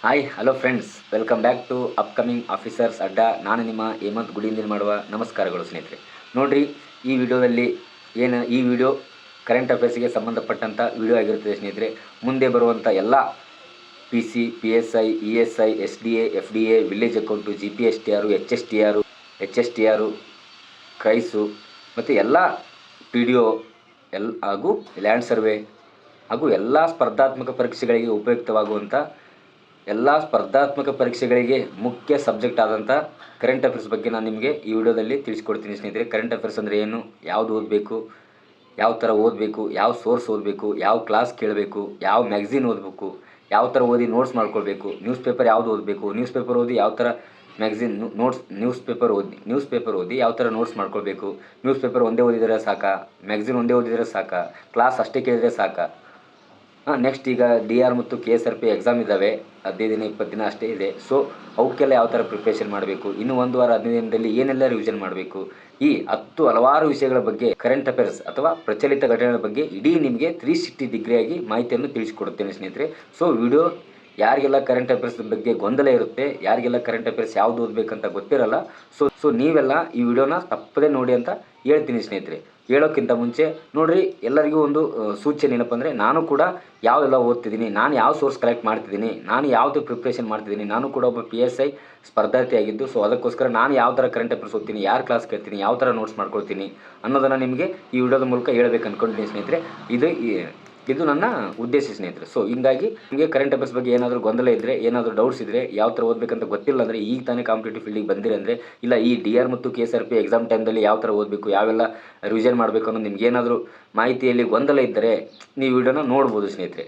Hi hello friends, welcome back to upcoming officers ಅಡ್ಡ. ನಾನು ನಿಮ್ಮ ಹೇಮಂತ್ ಗುಡಿಯಿಂದ ಮಾಡುವ ನಮಸ್ಕಾರಗಳು ಸ್ನೇಹಿತರೆ. ನೋಡಿರಿ, ಈ ವಿಡಿಯೋದಲ್ಲಿ ಈ ವಿಡಿಯೋ ಕರೆಂಟ್ ಅಫೇರ್ಸ್ಗೆ ಸಂಬಂಧಪಟ್ಟಂಥ ವಿಡಿಯೋ ಆಗಿರುತ್ತದೆ ಸ್ನೇಹಿತರೆ. ಮುಂದೆ ಬರುವಂಥ ಎಲ್ಲ PC, PSI, ESI, SDA, FDA, village account, GPSTR, HSTR, ಕ್ರೈಸು ಮತ್ತು ಎಲ್ಲ PDO ಹಾಗೂ ಲ್ಯಾಂಡ್ ಸರ್ವೆ ಹಾಗೂ ಎಲ್ಲ ಸ್ಪರ್ಧಾತ್ಮಕ ಪರೀಕ್ಷೆಗಳಿಗೆ ಉಪಯುಕ್ತವಾಗುವಂಥ ಎಲ್ಲ ಸ್ಪರ್ಧಾತ್ಮಕ ಪರೀಕ್ಷೆಗಳಿಗೆ ಮುಖ್ಯ ಸಬ್ಜೆಕ್ಟ್ ಆದಂಥ ಕರೆಂಟ್ ಅಫೇರ್ಸ್ ಬಗ್ಗೆ ನಾನು ನಿಮಗೆ ಈ ವಿಡಿಯೋದಲ್ಲಿ ತಿಳಿಸ್ಕೊಡ್ತೀನಿ ಸ್ನೇಹಿತರೆ. ಕರೆಂಟ್ ಅಫೇರ್ಸ್ ಅಂದರೆ ಏನು, ಯಾವುದು ಓದಬೇಕು, ಯಾವ ಥರ ಓದಬೇಕು, ಯಾವ ಸೋರ್ಸ್ ಓದಬೇಕು, ಯಾವ ಕ್ಲಾಸ್ ಕೇಳಬೇಕು, ಯಾವ ಮ್ಯಾಗ್ಝಿನ್ ಓದಬೇಕು, ಯಾವ ಥರ ಓದಿ ನೋಟ್ಸ್ ಮಾಡ್ಕೊಳ್ಬೇಕು, ನ್ಯೂಸ್ ಪೇಪರ್ ಯಾವುದು ಓದಬೇಕು, ನ್ಯೂಸ್ ಪೇಪರ್ ಓದಿ ಯಾವ ಥರ ಮ್ಯಾಗ್ಝಿನ್ ನ್ಯೂಸ್ ಪೇಪರ್ ಓದಿ ಯಾವ ಥರ ನೋಟ್ಸ್ ಮಾಡ್ಕೊಳ್ಬೇಕು, ನ್ಯೂಸ್ ಪೇಪರ್ ಒಂದೇ ಓದಿದರೆ ಸಾಕಾ, ಮ್ಯಾಗ್ಝಿನ್ ಒಂದೇ ಓದಿದರೆ ಸಾಕಾ, ಕ್ಲಾಸ್ ಅಷ್ಟೇ ಕೇಳಿದರೆ ಸಾಕಾ. ನೆಕ್ಸ್ಟ್ ಈಗ DR ಮತ್ತು KSRP ಎಕ್ಸಾಮ್ ಇದ್ದಾವೆ. 15 ದಿನ 20 ದಿನ ಅಷ್ಟೇ ಇದೆ. ಸೊ ಅವಕ್ಕೆಲ್ಲ ಯಾವ ಥರ ಪ್ರಿಪ್ರೇಷನ್ ಮಾಡಬೇಕು, ಇನ್ನು 1 ವಾರ 15 ದಿನದಲ್ಲಿ ಏನೆಲ್ಲ ರಿವಿಷನ್ ಮಾಡಬೇಕು, ಈ ಹಲವಾರು ವಿಷಯಗಳ ಬಗ್ಗೆ, ಕರೆಂಟ್ ಅಫೇರ್ಸ್ ಅಥವಾ ಪ್ರಚಲಿತ ಘಟನೆಗಳ ಬಗ್ಗೆ ಇಡೀ ನಿಮಗೆ 360 ಡಿಗ್ರಿಯಾಗಿ ಮಾಹಿತಿಯನ್ನು ತಿಳಿಸಿಕೊಡುತ್ತೇನೆ ಸ್ನೇಹಿತರೆ. ಸೊ ವಿಡಿಯೋ ಯಾರಿಗೆಲ್ಲ ಕರೆಂಟ್ ಅಫೇರ್ಸ್ ಬಗ್ಗೆ ಗೊಂದಲ ಇರುತ್ತೆ, ಯಾರಿಗೆಲ್ಲ ಕರೆಂಟ್ ಅಫೇರ್ಸ್ ಯಾವುದು ಓದಬೇಕಂತ ಗೊತ್ತಿರಲ್ಲ, ಸೊ ನೀವೆಲ್ಲ ಈ ವಿಡಿಯೋನ ತಪ್ಪದೇ ನೋಡಿ ಅಂತ ಹೇಳ್ತೀನಿ ಸ್ನೇಹಿತರೆ. ಹೇಳೋಕ್ಕಿಂತ ಮುಂಚೆ ನೋಡಿರಿ, ಎಲ್ಲರಿಗೂ ಒಂದು ಸೂಚನೆ ಏನಪ್ಪ ಅಂದರೆ, ನಾನು ಕೂಡ ಯಾವೆಲ್ಲ ಓದ್ತಿದ್ದೀನಿ, ನಾನು ಯಾವ ಸೋರ್ಸ್ ಕಲೆಕ್ಟ್ ಮಾಡ್ತಿದ್ದೀನಿ, ನಾನು ಯಾವುದು ಪ್ರಿಪ್ರೇಷನ್ ಮಾಡ್ತಿದ್ದೀನಿ, ನಾನು ಕೂಡ ಒಬ್ಬ PSI ಸ್ಪರ್ಧಾರ್ಥಿಯಾಗಿದ್ದು, ಸೊ ಅದಕ್ಕೋಸ್ಕರ ನಾನು ಯಾವ ಥರ ಕರೆಂಟ್ ಅಫೇರ್ಸ್ ಓದ್ತೀನಿ, ಯಾರು ಕ್ಲಾಸ್ ಕೇಳ್ತೀನಿ, ಯಾವ ಥರ ನೋಟ್ಸ್ ಮಾಡ್ಕೊಳ್ತೀನಿ ಅನ್ನೋದನ್ನು ನಿಮಗೆ ಈ ವಿಡಿಯೋದ ಮೂಲಕ ಹೇಳಬೇಕು ಅಂದ್ಕೊಂಡಿದ್ದೀನಿ ಸ್ನೇಹಿತರೆ. ಇದು ನನ್ನ ಉದ್ದೇಶ ಸ್ನೇಹಿತರೆ. ಸೊ ಹಿಂಗಾಗಿ ನಿಮಗೆ ಕರೆಂಟ್ ಅಫೇರ್ಸ್ ಬಗ್ಗೆ ಏನಾದರೂ ಗೊಂದಲ ಇದ್ದರೆ, ಏನಾದರೂ ಡೌಟ್ಸ್ ಇದ್ದರೆ, ಯಾವ ಥರ ಓದಬೇಕಂತ ಗೊತ್ತಿಲ್ಲ ಅಂದರೆ, ಈಗ ತಾನೇ ಕಾಂಪಿಟೇಟಿವ್ ಫೀಲ್ಡಿಗೆ ಬಂದಿರಿ ಅಂದರೆ, ಇಲ್ಲ ಈ DR ಮತ್ತು KSRP ಎಕ್ಸಾಮ್ ಟೈಮ್ದಲ್ಲಿ ಯಾವ ಥರ ಓದಬೇಕು, ಯಾವೆಲ್ಲ ರಿವಿಷನ್ ಮಾಡಬೇಕು ಅನ್ನೋದು ನಿಮ್ಗೆ ಏನಾದರೂ ಮಾಹಿತಿಯಲ್ಲಿ ಗೊಂದಲ ಇದ್ದರೆ ನೀವು ವಿಡಿಯೋನ ನೋಡ್ಬೋದು ಸ್ನೇಹಿತರೆ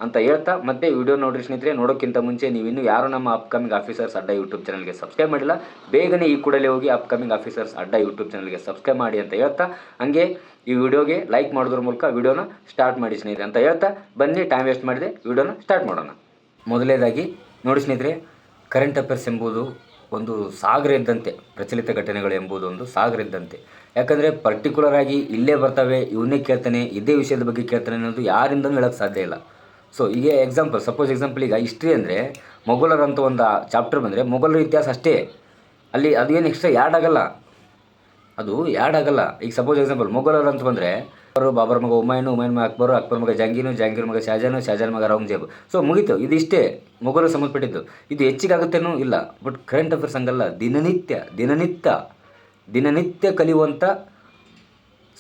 ಅಂತ ಹೇಳ್ತಾ, ಮತ್ತೆ ವಿಡಿಯೋ ನೋಡಿರಿ ಸ್ನೇಹಿತರೆ. ನೋಡೋಕ್ಕಿಂತ ಮುಂಚೆ ನೀವು ಇನ್ನೂ ಯಾರು ನಮ್ಮ ಅಪ್ಕಮಿಂಗ್ ಆಫೀಸರ್ಸ್ ಅಡ್ಡ ಯೂಟ್ಯೂಬ್ ಚಾನಲ್ಗೆ ಸಬ್ಸ್ಕ್ರೈಬ್ ಮಾಡಿಲ್ಲ, ಬೇಗನೆ ಈ ಕೂಡಲೇ ಹೋಗಿ ಅಪ್ಕಮಿಂಗ್ ಆಫೀಸರ್ಸ್ ಅಡ್ಡ ಯೂಟ್ಯೂಬ್ ಚಾನಲ್ಗೆ ಸಬ್ಸ್ಕ್ರೈಬ್ ಮಾಡಿ ಅಂತ ಹೇಳ್ತಾ, ಹಂಗೆ ಈ ವಿಡಿಯೋಗೆ ಲೈಕ್ ಮಾಡೋದ್ರ ಮೂಲಕ ವಿಡಿಯೋನ ಸ್ಟಾರ್ಟ್ ಮಾಡಿ ಸ್ನೇಹಿತರೆ ಅಂತ ಹೇಳ್ತಾ, ಬನ್ನಿ ಟೈಮ್ ವೇಸ್ಟ್ ಮಾಡಿದೆ ವಿಡಿಯೋನ ಸ್ಟಾರ್ಟ್ ಮಾಡೋಣ. ಮೊದಲನೇದಾಗಿ ನೋಡಿ ಸ್ನೇಹಿತರೆ, ಕರೆಂಟ್ ಅಫೇರ್ಸ್ ಎಂಬುದು ಒಂದು ಸಾಗರ ಇದ್ದಂತೆ, ಪ್ರಚಲಿತ ಘಟನೆಗಳು ಎಂಬುದು ಒಂದು ಸಾಗರ ಇದ್ದಂತೆ. ಯಾಕಂದರೆ ಪರ್ಟಿಕ್ಯುಲರ್ ಆಗಿ ಇಲ್ಲೇ ಬರ್ತವೆ, ಇವನ್ನೇ ಕೇಳ್ತಾನೆ, ಇದೇ ವಿಷಯದ ಬಗ್ಗೆ ಕೇಳ್ತಾನೆ ಅನ್ನೋದು ಯಾರಿಂದನೂ ಹೇಳೋಕ್ಕೆ ಸಾಧ್ಯ ಇಲ್ಲ. ಸೊ ಈಗ ಎಕ್ಸಾಂಪಲ್ ಈಗ ಹಿಸ್ಟ್ರಿ ಅಂದರೆ ಮೊಘಲರ ಅಂತ ಒಂದು ಚಾಪ್ಟರ್ ಬಂದರೆ ಮೊಘಲರ ಇತಿಹಾಸ ಅಷ್ಟೇ, ಅಲ್ಲಿ ಅದೇನು ಎಕ್ಸ್ಟ್ರಾ ಯಾಡ್ ಆಗಲ್ಲ. ಈಗ ಎಕ್ಸಾಂಪಲ್ ಮೊಘಲರು ಅಂತ ಬಂದರೆ ಅವರು ಬಾಬರ್ ಮಗ ಹುಮಾಯೂನು, ಹುಮಾಯೂನ್ ಮಗ ಅಕ್ಬರ್, ಅಕ್ಬರ್ ಮಗ ಜಹಾಂಗೀರ್ ಮಗ ಶಹಜಾನ್ ಮಗ ಔರಂಗಜೇಬ್. ಸೊ ಮುಗೀತು, ಇದು ಇಷ್ಟೇ ಮೊಘಲರು ಸಂಬಂಧಪಟ್ಟಿದ್ದು. ಇದು ಹೆಚ್ಚಿಗಾಗುತ್ತೇನೂ ಇಲ್ಲ. ಬಟ್ ಕರೆಂಟ್ ಅಫೇರ್ಸ್ ಹಂಗಲ್ಲ, ದಿನನಿತ್ಯ ಕಲಿಯುವಂಥ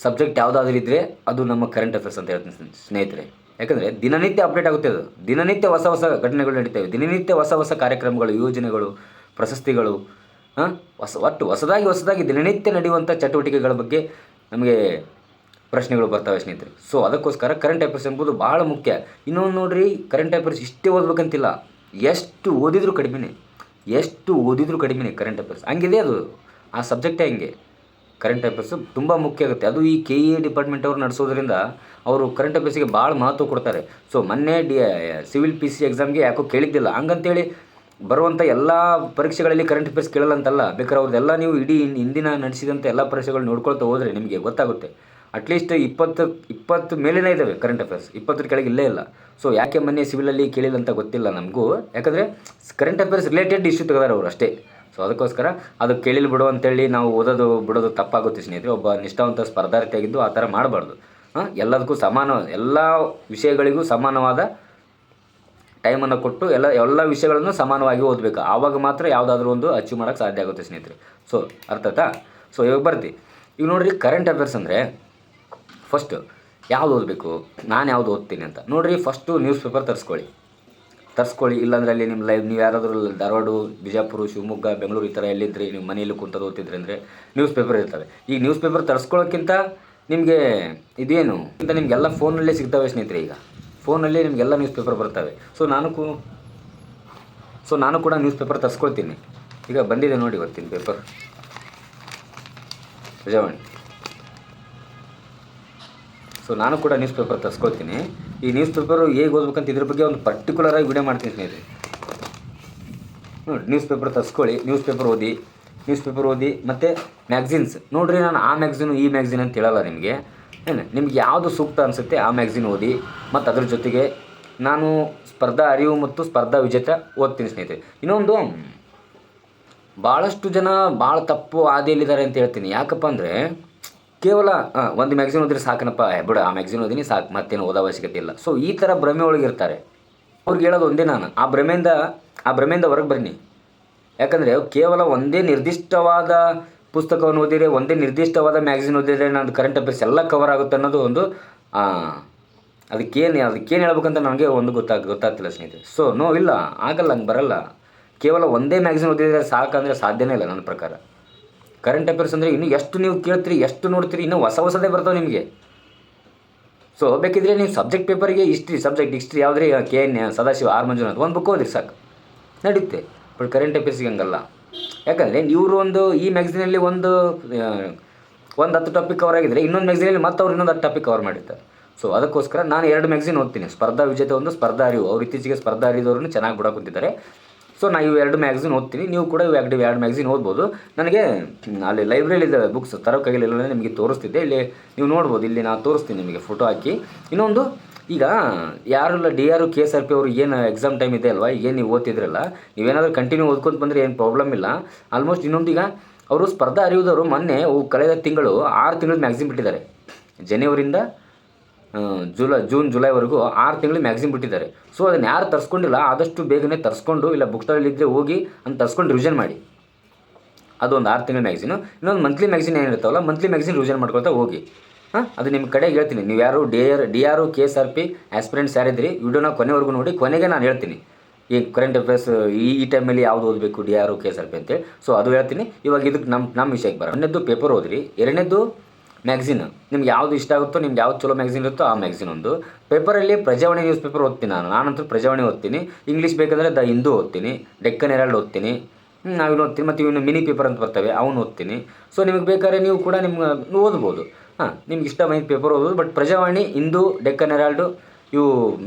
ಸಬ್ಜೆಕ್ಟ್ ಯಾವುದಾದ್ರೂ ಇದ್ದರೆ ಅದು ನಮ್ಮ ಕರೆಂಟ್ ಅಫೇರ್ಸ್ ಅಂತ ಹೇಳ್ತೀನಿ ಸ್ನೇಹಿತರೆ. ಯಾಕಂದರೆ ದಿನನಿತ್ಯ ಅಪ್ಡೇಟ್ ಆಗುತ್ತೆ, ಅದು ದಿನನಿತ್ಯ ಹೊಸ ಘಟನೆಗಳು ನಡೀತವೆ, ದಿನನಿತ್ಯ ಹೊಸ ಕಾರ್ಯಕ್ರಮಗಳು, ಯೋಜನೆಗಳು, ಪ್ರಶಸ್ತಿಗಳು, ಹೊಸದಾಗಿ ದಿನನಿತ್ಯ ನಡೆಯುವಂಥ ಚಟುವಟಿಕೆಗಳ ಬಗ್ಗೆ ನಮಗೆ ಪ್ರಶ್ನೆಗಳು ಬರ್ತವೆ ಸ್ನೇಹಿತರೆ. ಸೊ ಅದಕ್ಕೋಸ್ಕರ ಕರೆಂಟ್ ಅಫೇರ್ಸ್ ಎಂಬುದು ಭಾಳ ಮುಖ್ಯ. ಇನ್ನೊಂದು ನೋಡಿರಿ, ಕರೆಂಟ್ ಅಫೇರ್ಸ್ ಇಷ್ಟೇ ಓದಬೇಕಂತಿಲ್ಲ, ಎಷ್ಟು ಓದಿದರೂ ಕಡಿಮೆನೇ ಕರೆಂಟ್ ಅಫೇರ್ಸ್. ಹಂಗಿದೆ ಅದು, ಆ ಸಬ್ಜೆಕ್ಟೇ ಹಂಗೆ. ಕರೆಂಟ್ ಅಫೇರ್ಸು ತುಂಬ ಮುಖ್ಯ ಆಗುತ್ತೆ. ಅದು ಈ KE ಡಿಪಾರ್ಟ್ಮೆಂಟ್ ಅವರು ನಡೆಸೋದ್ರಿಂದ ಅವರು ಕರೆಂಟ್ ಅಫೇರ್ಸಿಗೆ ಭಾಳ ಮಹತ್ವ ಕೊಡ್ತಾರೆ. ಸೊ ಮೊನ್ನೆ ಸಿವಿಲ್ PC ಎಕ್ಸಾಮ್ಗೆ ಯಾಕೋ ಕೇಳಿದ್ದಿಲ್ಲ, ಹಂಗಂತೇಳಿ ಬರುವಂಥ ಎಲ್ಲ ಪರೀಕ್ಷೆಗಳಲ್ಲಿ ಕರೆಂಟ್ ಅಫೇರ್ಸ್ ಕೇಳಲ್ಲ ಅಂತಲ್ಲ. ಬೇಕಾದ್ರೆ ಅವ್ರದ್ದೆಲ್ಲ ನೀವು ಇಡೀ ಹಿಂದಿನ ನಡೆಸಿದಂಥ ಎಲ್ಲ ಪರೀಕ್ಷೆಗಳು ನೋಡ್ಕೊಳ್ತಾ ಹೋದರೆ ನಿಮಗೆ ಗೊತ್ತಾಗುತ್ತೆ. ಅಟ್ಲೀಸ್ಟ್ 20 ಮೇಲೇ ಇದ್ದಾವೆ ಕರೆಂಟ್ ಅಫೇರ್ಸ್, 20 ಕೆಳಗೆ ಇಲ್ಲೇ ಇಲ್ಲ. ಸೊ ಯಾಕೆ ಮೊನ್ನೆ ಸಿವಿಲಲ್ಲಿ ಕೇಳಿಲ್ಲ ಅಂತ ಗೊತ್ತಿಲ್ಲ ನಮಗೂ, ಯಾಕಂದರೆ ಕರೆಂಟ್ ಅಫೇರ್ಸ್ ರಿಲೇಟೆಡ್ ಇಶ್ಯೂ ತೆಗೆದಾರೆ ಅವರು ಅಷ್ಟೇ. ಸೊ ಅದಕ್ಕೋಸ್ಕರ ಅದು ಕೇಳಿಲ್ಲ ಬಿಡು ಅಂತೇಳಿ ನಾವು ಬಿಡೋದು ತಪ್ಪಾಗುತ್ತೆ ಸ್ನೇಹಿತರೆ. ಒಬ್ಬ ನಿಷ್ಠಾವಂತ ಸ್ಪರ್ಧಾರ್ಥಿಯಾಗಿದ್ದು ಆ ಥರ ಮಾಡಬಾರ್ದು. ಎಲ್ಲದಕ್ಕೂ ಎಲ್ಲ ವಿಷಯಗಳಿಗೂ ಸಮಾನವಾದ ಟೈಮನ್ನು ಕೊಟ್ಟು ಎಲ್ಲ ವಿಷಯಗಳನ್ನು ಸಮಾನವಾಗಿ ಓದಬೇಕು. ಆವಾಗ ಮಾತ್ರ ಯಾವುದಾದ್ರೂ ಒಂದು ಅಚೀವ್ ಮಾಡೋಕ್ಕೆ ಸಾಧ್ಯ ಆಗುತ್ತೆ ಸ್ನೇಹಿತರೆ. ಸೊ ಅರ್ಥ ಆಯ್ತಾ? ಸೊ ಇವಾಗ ಬರ್ತೀವಿ. ಈಗ ನೋಡಿರಿ, ಕರೆಂಟ್ ಅಫೇರ್ಸ್ ಅಂದರೆ ಫಸ್ಟು ಯಾವುದು ಓದಬೇಕು, ನಾನು ಯಾವುದು ಓದ್ತೀನಿ ಅಂತ ನೋಡಿರಿ. ಫಸ್ಟು ನ್ಯೂಸ್ ಪೇಪರ್ ತರಿಸ್ಕೊಳ್ಳಿ. ಇಲ್ಲಾಂದರೆ ಅಲ್ಲಿ ನಿಮ್ಮ ನೀವು ಯಾರಾದರೂ ಧಾರವಾಡ, ಬಿಜಾಪುರ, ಶಿವಮೊಗ್ಗ, ಬೆಂಗಳೂರು ಈ ಥರ ಎಲ್ಲಿದ್ದರೆ ನೀವು ಮನೆಯಲ್ಲಿ ಕುಂತದ್ದು ಓದ್ತಿದ್ರಿ ಅಂದರೆ ನ್ಯೂಸ್ ಪೇಪರ್ ಇರ್ತವೆ. ಈಗ ನ್ಯೂಸ್ ಪೇಪರ್ ತರಿಸ್ಕೊಳ್ಳೋಕ್ಕಿಂತ ನಿಮಗೆ ಇದೇನು ಅಂತ ನಿಮಗೆಲ್ಲ ಫೋನಲ್ಲೇ ಸಿಗ್ತವೆ ಸ್ನೇಹಿತರೆ. ಈಗ ಫೋನಲ್ಲಿ ನಿಮಗೆಲ್ಲ ನ್ಯೂಸ್ ಪೇಪರ್ ಬರ್ತವೆ. ಸೊ ನಾನು ಕೂಡ ನ್ಯೂಸ್ ಪೇಪರ್ ತರಿಸ್ಕೊಳ್ತೀನಿ. ಈಗ ಬಂದಿದೆ ನೋಡಿ ಬರ್ತೀನಿ ಪೇಪರ್, ಪ್ರಜಾವಾಣಿ. ಸೊ ನಾನು ಕೂಡ ನ್ಯೂಸ್ ಪೇಪರ್ ತರಿಸ್ಕೊಳ್ತೀನಿ. ಈ ನ್ಯೂಸ್ ಪೇಪರು ಹೇಗೆ ಓದ್ಬೇಕಂತ ಇದ್ರ ಬಗ್ಗೆ ಒಂದು ಪರ್ಟಿಕ್ಯುಲರಾಗಿ ವಿಡಿಯೋ ಮಾಡ್ತೀನಿ ಸ್ನೇಹಿತರೆ. ನೋಡಿ, ನ್ಯೂಸ್ ಪೇಪರ್ ತರಿಸ್ಕೊಳ್ಳಿ, ನ್ಯೂಸ್ ಪೇಪರ್ ಓದಿ ಮತ್ತು ಮ್ಯಾಗ್ಝಿನ್ಸ್ ನೋಡಿರಿ. ನಾನು ಆ ಮ್ಯಾಗ್ಝಿನು ಈ ಮ್ಯಾಗ್ಝಿನ್ ಅಂತ ಹೇಳಲ್ಲ ನಿಮಗೆ. ನಿಮ್ಗೆ ಯಾವುದು ಸೂಕ್ತ ಅನಿಸುತ್ತೆ ಆ ಮ್ಯಾಗ್ಝಿನ್ ಓದಿ. ಮತ್ತು ಅದ್ರ ಜೊತೆಗೆ ನಾನು ಸ್ಪರ್ಧಾ ಅರಿವು ಮತ್ತು ಸ್ಪರ್ಧಾ ವಿಜೇತ ಓದ್ತೀನಿ ಸ್ನೇಹಿತರೆ. ಇನ್ನೊಂದು ಭಾಳಷ್ಟು ಜನ ಭಾಳ ತಪ್ಪು ಹಾದಿಯಲ್ಲಿದ್ದಾರೆ ಅಂತ ಹೇಳ್ತೀನಿ. ಯಾಕಪ್ಪ ಅಂದರೆ ಕೇವಲ ಒಂದು ಮ್ಯಾಗ್ಝಿನ್ ಓದಿದ್ರೆ ಸಾಕನಪ್ಪ, ಬಿಡು ಆ ಮ್ಯಾಗ್ಝಿನ್ ಓದಿನಿ ಸಾಕು, ಮತ್ತೇನು ಓದೋ ಅವಶ್ಯಕತೆ ಇಲ್ಲ. ಸೊ ಈ ಥರ ಭ್ರಮೆ ಒಳಗಿರ್ತಾರೆ. ಅವ್ರಿಗೆ ಹೇಳೋದು ಒಂದೇ, ನಾನು ಆ ಭ್ರಮೆಯಿಂದ ಹೊರಗೆ ಬನ್ನಿ. ಯಾಕಂದರೆ ಕೇವಲ ಒಂದೇ ನಿರ್ದಿಷ್ಟವಾದ ಪುಸ್ತಕವನ್ನು ಓದಿದರೆ, ಒಂದೇ ನಿರ್ದಿಷ್ಟವಾದ ಮ್ಯಾಗ್ಝಿನ್ ಓದಿದರೆ ನಾನು ಕರೆಂಟ್ ಅಫೇರ್ಸ್ ಎಲ್ಲ ಕವರ್ ಆಗುತ್ತೆ ಅನ್ನೋದು ಒಂದು ಅದಕ್ಕೇನು ಹೇಳ್ಬೇಕಂತ ನನಗೆ ಒಂದು ಗೊತ್ತಾಗ್ತಿಲ್ಲ ಸ್ನೇಹಿತರೆ. ಸೊ ಇಲ್ಲ, ಆಗಲ್ಲ, ಹಂಗೆ ಬರಲ್ಲ. ಕೇವಲ ಒಂದೇ ಮ್ಯಾಗ್ಝಿನ್ ಓದಿದರೆ ಸಾಕಂದರೆ ಸಾಧ್ಯನೇ ಇಲ್ಲ ನನ್ನ ಪ್ರಕಾರ. ಕರೆಂಟ್ ಅಫೇರ್ಸ್ ಅಂದರೆ ಇನ್ನೂ ಎಷ್ಟು ನೀವು ಕೇಳ್ತೀರಿ, ಎಷ್ಟು ನೋಡ್ತೀರಿ, ಇನ್ನೂ ಹೊಸದೇ ಬರ್ತಾವೆ ನಿಮಗೆ. ಸೊ ಬೇಕಿದ್ರೆ ನೀವು ಸಬ್ಜೆಕ್ಟ್ ಪೇಪರಿಗೆ ಹಿಸ್ಟ್ರಿ ಯಾವುದ್ರಿ KN ಸದಾಶಿವ ಆರ್ ಮಂಜುನಾಥ್ ಒಂದು ಬುಕ್ ಓದಿರಿ ಸಾಕು, ನಡೆಯುತ್ತೆ. ಬಟ್ ಕರೆಂಟ್ ಅಫೇರ್ಸ್ಗೆ ಹಂಗಲ್ಲ. ಯಾಕಂದರೆ ಇವರು ಈ ಮ್ಯಾಗ್ಝಿನಲ್ಲಿ ಒಂದು 10 ಟಾಪಿಕ್ ಕವರ್ ಆಗಿದ್ದರೆ, ಇನ್ನೊಂದು ಮ್ಯಾಗ್ಝಿನಲ್ಲಿ ಮತ್ತೆ ಅವ್ರು ಇನ್ನೊಂದು 10 ಟಾಪಿಕ್ ಕವರ್ ಮಾಡಿರ್ತಾರೆ. ಸೊ ಅದಕ್ಕೋಸ್ಕರ ನಾನು 2 ಮ್ಯಾಗ್ಝಿನ್ ಓದ್ತೀನಿ. ಸ್ಪರ್ಧಾ ವಿಜೇತ ಒಂದು, ಸ್ಪರ್ಧಾ ಅರಿವು. ಅವ್ರು ಇತ್ತೀಚೆಗೆ ಸ್ಪರ್ಧಾ ಅರಿದವ್ರನ್ನ ಚೆನ್ನಾಗಿ ಬಿಡೋ ಕುಂತಿದ್ದಾರೆ. ಸೊ ನಾನು ಇವು 2 ಮ್ಯಾಗ್ಝಿನ್ ಓದ್ತೀನಿ. ನೀವು ಕೂಡ ಇವು 2 ಮ್ಯಾಗ್ಝಿನ್ ಓದ್ಬೋದು. ನನಗೆ ಅಲ್ಲಿ ಲೈಬ್ರರಿಲಿದೆ ಬುಕ್ಸ್ ತರೋಕ್ಕಾಗಿಲ್ಲ, ನಿಮಗೆ ತೋರಿಸ್ತಿದ್ದೆ. ಇಲ್ಲಿ ನೀವು ನೋಡ್ಬೋದು, ಇಲ್ಲಿ ನಾನು ತೋರಿಸ್ತೀನಿ ನಿಮಗೆ ಫೋಟೋ ಹಾಕಿ. ಇನ್ನೊಂದು, ಈಗ ಯಾರೆಲ್ಲ DRU KSRP ಅವರು ಏನು ಎಕ್ಸಾಮ್ ಟೈಮ್ ಇದೆ ಅಲ್ವಾ, ಏನು ನೀವು ಓದ್ತಿದ್ರಲ್ಲ, ನೀವೇನಾದರೂ ಕಂಟಿನ್ಯೂ ಓದ್ಕೊಂತ ಬಂದರೆ ಏನು ಪ್ರಾಬ್ಲಮ್ ಇಲ್ಲ. ಆಲ್ಮೋಸ್ಟ್ ಇನ್ನೊಂದು, ಈಗ ಅವರು ಸ್ಪರ್ಧಾ ಅರಿವುದವರು ಮೊನ್ನೆ ಕಳೆದ ತಿಂಗಳು 6 ತಿಂಗಳು ಮ್ಯಾಗ್ಝಿನ್ ಬಿಟ್ಟಿದ್ದಾರೆ. ಜನವರಿಂದ ಜೂನ್ ಜುಲೈವರೆಗೂ 6 ತಿಂಗಳು ಮ್ಯಾಗ್ಝಿನ್ ಬಿಟ್ಟಿದ್ದಾರೆ. ಸೊ ಅದನ್ನು ಯಾರು ತರಿಸ್ಕೊಂಡಿಲ್ಲ ಆದಷ್ಟು ಬೇಗನೆ ತರಿಸ್ಕೊಂಡು, ಇಲ್ಲ ಬುಕ್ ಸ್ಟಾಲಲ್ಲಿದ್ದರೆ ಹೋಗಿ ಅಂತ ತರಿಸ್ಕೊಂಡು ರಿವಿಷನ್ ಮಾಡಿ. ಅದೊಂದು 6 ತಿಂಗಳ ಮ್ಯಾಗ್ಝಿನು. ಇನ್ನೊಂದು ಮಂತ್ಲಿ ಮ್ಯಾಗ್ಝಿನ್ ಏನಿರ್ತಾವಲ್ಲ, ಮಂತ್ಲಿ ಮ್ಯಾಗ್ಝಿನ್ ರಿವಿಷನ್ ಮಾಡ್ಕೊಳ್ತಾ ಹೋಗಿ. ಅದು ನಿಮ್ಮ ಕಡೆಗೆ ಹೇಳ್ತೀನಿ. ನೀವು ಯಾರು DRU KSRP ಆಸ್ಪಿರೆಂಟ್ಸ್ ಯಾರಿದ್ರಿ, ವಿಡಿಯೋನ ಕೊನೆವರೆಗೂ ನೋಡಿ. ಕೊನೆಗೆ ನಾನು ಹೇಳ್ತೀನಿ ಈ ಕರೆಂಟ್ ಅಫೇರ್ಸ್ ಈ ಟೈಮಲ್ಲಿ ಯಾವುದು ಓದಬೇಕು DRU KSRP ಅಂತೇಳಿ. ಸೊ ಅದು ಹೇಳ್ತೀನಿ. ಇವಾಗ ಇದಕ್ಕೆ ನಮ್ಮ ವಿಷಯಕ್ಕೆ ಬರೋ. ಒಂದನೇದು ಪೇಪರ್ ಓದಿರಿ. ಎರಡನೇದು ಮ್ಯಾಗ್ಝಿನ್. ನಿಮ್ಗೆ ಯಾವುದು ಇಷ್ಟ ಆಗುತ್ತೋ, ನಿಮ್ಗೆ ಯಾವ್ದು ಚಲೋ ಮ್ಯಾಗ್ಝಿನ್ ಇರುತ್ತೋ ಆ ಮ್ಯಾಗ್ಝಿನ್ ಒಂದು. ಪೇಪರಲ್ಲಿ ಪ್ರಜಾವಾಣಿ ನ್ಯೂಸ್ ಪೇಪರ್ ಓದ್ತೀನಿ ನಾನಂತೂ ಪ್ರಜಾವಾಣಿ ಓದ್ತೀನಿ. ಇಂಗ್ಲೀಷ್ ಬೇಕಂದರೆ ದ ಹಿಂದೂ ಓದ್ತೀನಿ, ಡೆಕ್ಕನ್ ಹೆರಾಲ್ಡ್ ಓದ್ತೀನಿ, ನಾವಿನ್ನು ಓದ್ತೀನಿ. ಮತ್ತು ಇವನು ಮಿನಿ ಪೇಪರ್ ಅಂತ ಬರ್ತವೆ, ಅವನು ಓದ್ತೀನಿ. ಸೊ ನಿಮಗೆ ಬೇಕಾದ್ರೆ ನೀವು ಕೂಡ ನಿಮ್ಗೆ ಓದ್ಬೋದು. ನಿಮ್ಗೆ ಇಷ್ಟವಾದ ಪೇಪರ್ ಓದೋದು. ಬಟ್ ಪ್ರಜಾವಾಣಿ, ಹಿಂದೂ, ಡೆಕ್ಕನ್ ಹೆರಾಲ್ಡು ಇವು